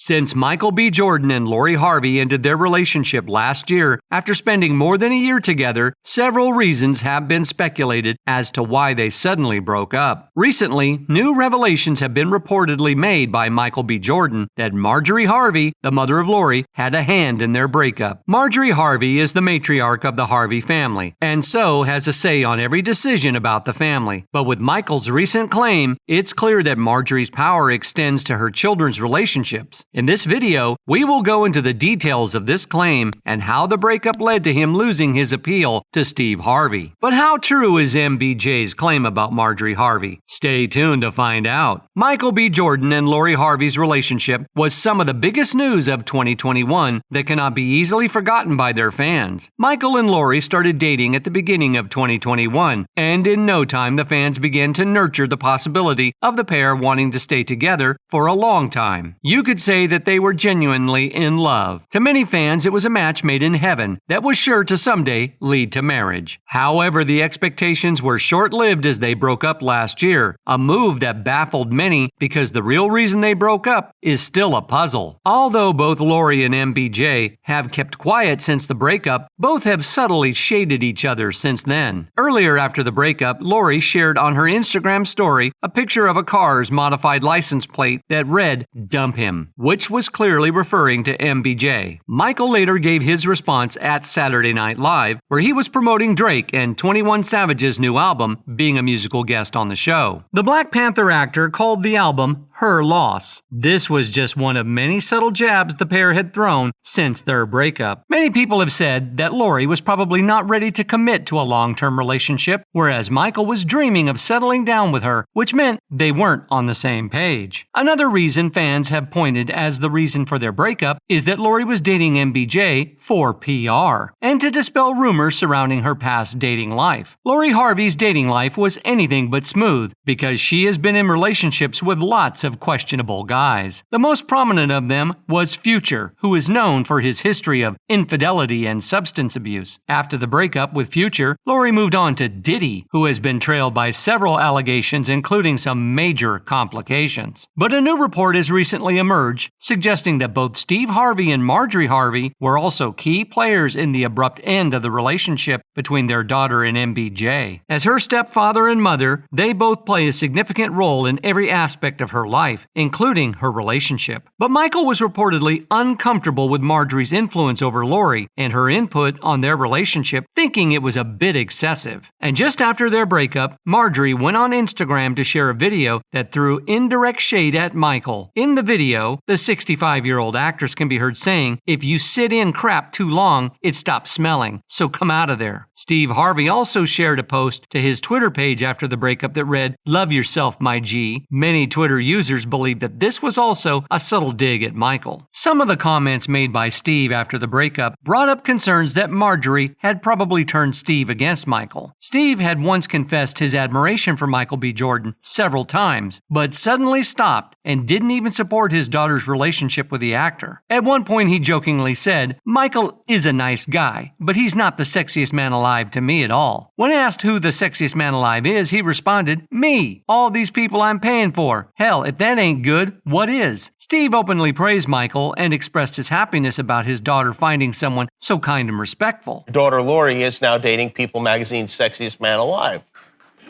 Since Michael B. Jordan and Lori Harvey ended their relationship last year after spending more than a year together, several reasons have been speculated as to why they suddenly broke up. Recently, new revelations have been reportedly made by Michael B. Jordan that Marjorie Harvey, the mother of Lori, had a hand in their breakup. Marjorie Harvey is the matriarch of the Harvey family, and so has a say on every decision about the family. But with Michael's recent claim, it's clear that Marjorie's power extends to her children's relationships. In this video, we will go into the details of this claim and how the breakup led to him losing his appeal to Steve Harvey. But how true is MBJ's claim about Marjorie Harvey? Stay tuned to find out. Michael B. Jordan and Lori Harvey's relationship was some of the biggest news of 2021 that cannot be easily forgotten by their fans. Michael and Lori started dating at the beginning of 2021, and in no time the fans began to nurture the possibility of the pair wanting to stay together for a long time. You could say that they were genuinely in love. To many fans, it was a match made in heaven that was sure to someday lead to marriage. However, the expectations were short-lived as they broke up last year, a move that baffled many because the real reason they broke up is still a puzzle. Although both Lori and MBJ have kept quiet since the breakup, both have subtly shaded each other since then. Earlier after the breakup, Lori shared on her Instagram story a picture of a car's modified license plate that read, "Dump him," which was clearly referring to MBJ. Michael later gave his response at Saturday Night Live, where he was promoting Drake and 21 Savage's new album, being a musical guest on the show. The Black Panther actor called the album her loss. This was just one of many subtle jabs the pair had thrown since their breakup. Many people have said that Lori was probably not ready to commit to a long-term relationship, whereas Michael was dreaming of settling down with her, which meant they weren't on the same page. Another reason fans have pointed as the reason for their breakup is that Lori was dating MBJ for PR, and to dispel rumors surrounding her past dating life. Lori Harvey's dating life was anything but smooth, because she has been in relationships with lots of questionable guys. The most prominent of them was Future, who is known for his history of infidelity and substance abuse. After the breakup with Future, Lori moved on to Diddy, who has been trailed by several allegations, including some major complications. But a new report has recently emerged, suggesting that both Steve Harvey and Marjorie Harvey were also key players in the abrupt end of the relationship between their daughter and MBJ. As her stepfather and mother, they both play a significant role in every aspect of her life, including her relationship. But Michael was reportedly uncomfortable with Marjorie's influence over Lori and her input on their relationship, thinking it was a bit excessive. And just after their breakup, Marjorie went on Instagram to share a video that threw indirect shade at Michael. In the video, the 65-year-old actress can be heard saying, "If you sit in crap too long, it stops smelling, so come out of there." Steve Harvey also shared a post to his Twitter page after the breakup that read, "Love yourself, my G." Many Twitter users believe that this was also a subtle dig at Michael. Some of the comments made by Steve after the breakup brought up concerns that Marjorie had probably turned Steve against Michael. Steve had once confessed his admiration for Michael B. Jordan several times, but suddenly stopped and didn't even support his daughter's relationship with the actor. At one point he jokingly said, "Michael is a nice guy, but he's not the sexiest man alive to me at all." When asked who the sexiest man alive is, he responded, "Me. All these people I'm paying for. Hell, if that ain't good, what is?" Steve openly praised Michael and expressed his happiness about his daughter finding someone so kind and respectful. Daughter Lori is now dating People Magazine's Sexiest Man Alive,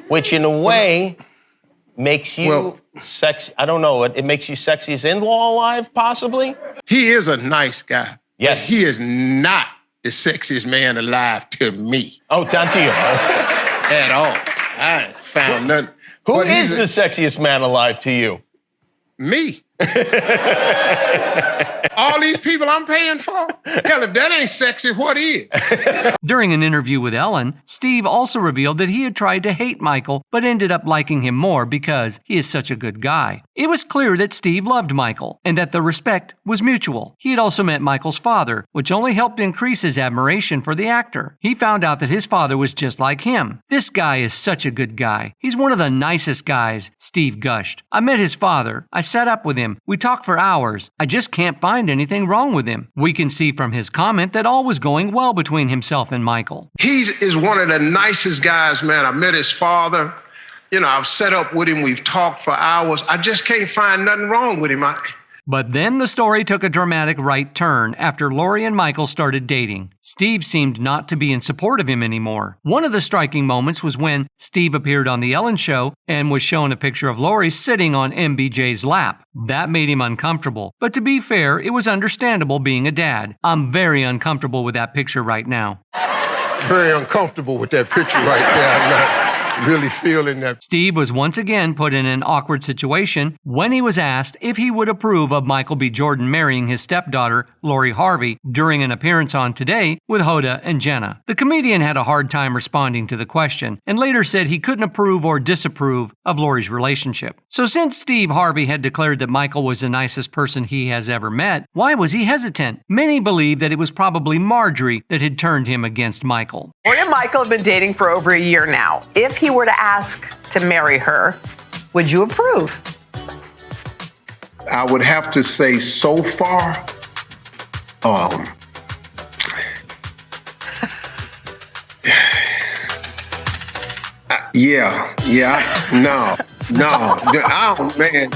which in a way makes you sexy. I don't know, it makes you sexiest in-law alive, possibly? He is a nice guy. Yes. But he is not the sexiest man alive to me. Oh, not to you. At all. I ain't found nothing. Who is the sexiest man alive to you? Me. All these people I'm paying for? Hell, if that ain't sexy, what is? During an interview with Ellen, Steve also revealed that he had tried to hate Michael, but ended up liking him more because he is such a good guy. It was clear that Steve loved Michael, and that the respect was mutual. He had also met Michael's father, which only helped increase his admiration for the actor. He found out that his father was just like him. "This guy is such a good guy. He's one of the nicest guys," Steve gushed. "I met his father. I sat up with him. We talked for hours. I just can't find anything wrong with him." We can see from his comment that all was going well between himself and Michael. He is one of the nicest guys, man. I met his father. You know, I've set up with him. We've talked for hours. I just can't find nothing wrong with him. But then the story took a dramatic right turn after Lori and Michael started dating. Steve seemed not to be in support of him anymore. One of the striking moments was when Steve appeared on The Ellen Show and was shown a picture of Lori sitting on MBJ's lap. That made him uncomfortable. But to be fair, it was understandable being a dad. I'm very uncomfortable with that picture right now. Very uncomfortable with that picture right there. I'm not really feeling that. Steve was once again put in an awkward situation when he was asked if he would approve of Michael B. Jordan marrying his stepdaughter, Lori Harvey, during an appearance on Today with Hoda and Jenna. The comedian had a hard time responding to the question and later said he couldn't approve or disapprove of Lori's relationship. So since Steve Harvey had declared that Michael was the nicest person he has ever met, why was he hesitant? Many believe that it was probably Marjorie that had turned him against Michael. Lori and Michael have been dating for over a year now. If he were to ask to marry her, would you approve? I would have to say so far, no, man.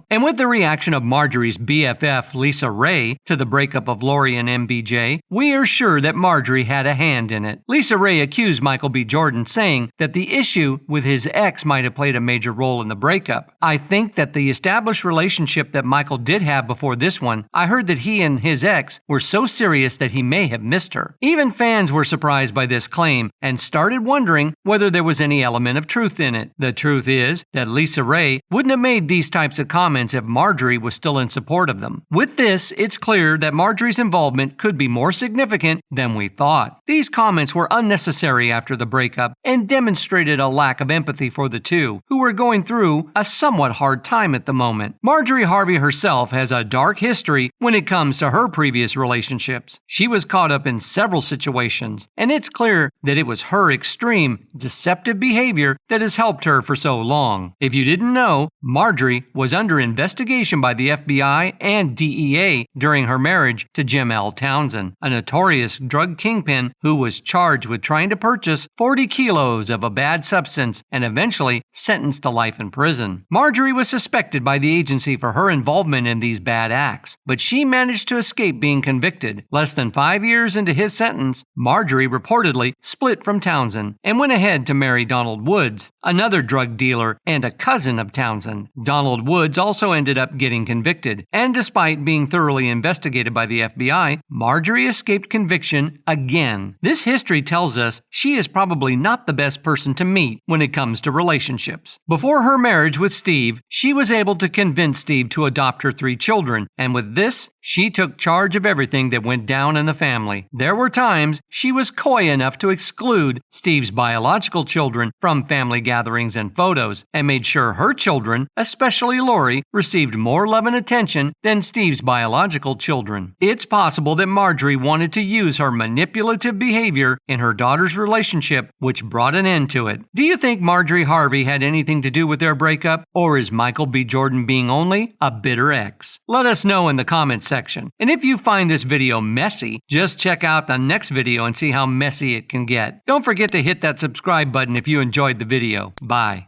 And with the reaction of Marjorie's BFF, Lisa Ray, to the breakup of Lori and MBJ, we are sure that Marjorie had a hand in it. Lisa Ray accused Michael B. Jordan, saying that the issue with his ex might have played a major role in the breakup. I think that the established relationship that Michael did have before this one, I heard that he and his ex were so serious that he may have missed her. Even fans were surprised by this claim and started wondering whether there was any element of truth in it. The truth is that Lisa Ray wouldn't have made these types of comments if Marjorie was still in support of them. With this, it's clear that Marjorie's involvement could be more significant than we thought. These comments were unnecessary after the breakup and demonstrated a lack of empathy for the two, who were going through a somewhat hard time at the moment. Marjorie Harvey herself has a dark history when it comes to her previous relationships. She was caught up in several situations, and it's clear that it was her extreme, deceptive behavior that has helped her for so long. If you didn't know, Marjorie was under investigation by the FBI and DEA during her marriage to Jim L. Townsend, a notorious drug kingpin who was charged with trying to purchase 40 kilos of a bad substance and eventually sentenced to life in prison. Marjorie was suspected by the agency for her involvement in these bad acts, but she managed to escape being convicted. Less than 5 years into his sentence, Marjorie reportedly split from Townsend and went ahead to marry Donald Woods, another drug dealer and a cousin of Townsend. Donald Woods also ended up getting convicted, and despite being thoroughly investigated by the FBI, Marjorie escaped conviction again. This history tells us she is probably not the best person to meet when it comes to relationships. Before her marriage with Steve, she was able to convince Steve to adopt her 3 children, and with this, she took charge of everything that went down in the family. There were times she was coy enough to exclude Steve's biological children from family gatherings and photos, and made sure her children, especially Lori, received more love and attention than Steve's biological children. It's possible that Marjorie wanted to use her manipulative behavior in her daughter's relationship, which brought an end to it. Do you think Marjorie Harvey had anything to do with their breakup, or is Michael B. Jordan being only a bitter ex? Let us know in the comments section. And if you find this video messy, just check out the next video and see how messy it can get. Don't forget to hit that subscribe button if you enjoyed the video. Bye.